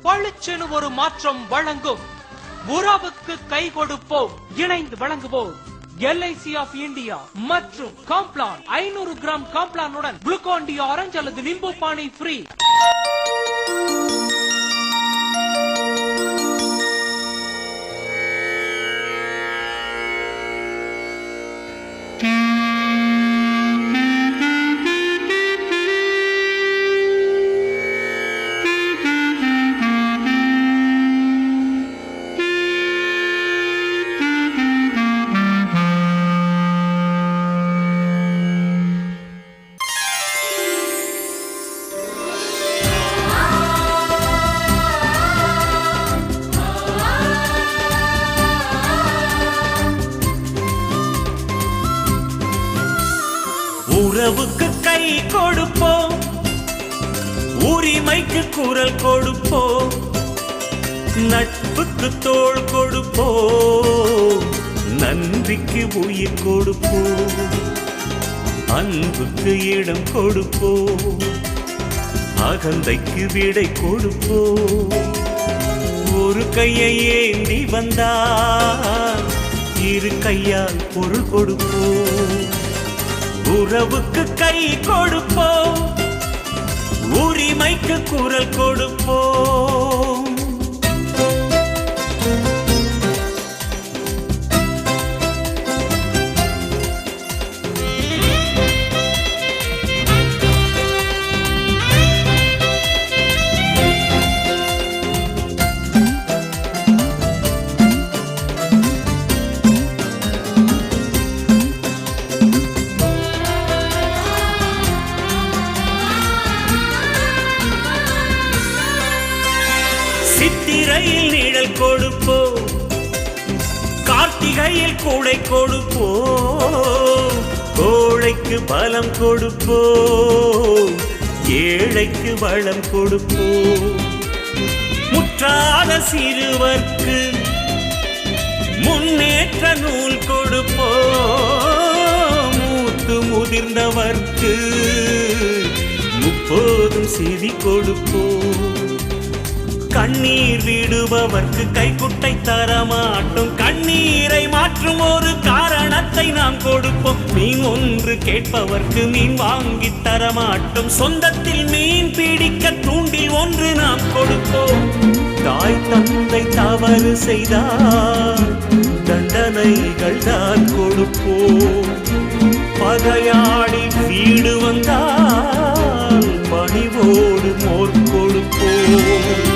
பளிச்செனு ஒரு மாற்றம் வழங்கும். உறவுக்கு கை கொடுப்போம். இணைந்து வழங்குவோம் LIC ஆஃப் இந்தியா மற்றும் காம்ப்ளான். 500 கிராம் காம்ப்ளானுடன் குளுக்கோன்-டி ஆரஞ்சு அல்லது நிம்பு பானி ஃப்ரீ. உறவுக்கு கை கொடுப்போம், உரிமைக்கு குரல் கொடுப்போம், நட்புக்கு தோள் கொடுப்போம், நன்றிக்கு உயிர் கொடுப்போம், அன்புக்கு இடம் கொடுப்போம், அகந்தைக்கு விடை கொடுப்போம். ஒரு கையை ஏந்தி வந்தால் இரு கையால் பொருள் கொடுப்போம். உறவுக்கு கை கொடுப்போம், உரிமைக்கு குரல் கொடுப்போம். சித்திரையில் நிழல் கொடுப்போம், கார்த்திகையில் கூடை கொடுப்போம், கோழைக்கு பலம் கொடுப்போம், ஏழைக்கு வளம் கொடுப்போம். முற்றாத சிறுவர்க்கு முன்னேற்ற நூல் கொடுப்போம், மூத்து முதிர்ந்தவர்க்கு முப்போதும் செய்தி கொடுப்போம். கண்ணீர் விடுபவர்க்கு கைக்குட்டை தரமாட்டோம், கண்ணீரை மாற்றும் ஒரு காரணத்தை நாம் கொடுப்போம். மீன் ஒன்று கேட்பவர்க்கு மீன் வாங்கி தரமாட்டோம், சொந்தத்தில் மீன் பிடிக்க தூண்டில் ஒன்று நாம் கொடுப்போம். தாய் தந்தை தவறு செய்தால் தண்டனைகள் தான் கொடுப்போம். பகையாடி வீடு வந்தால் பணிவோடு மோர் கொடுப்போம்.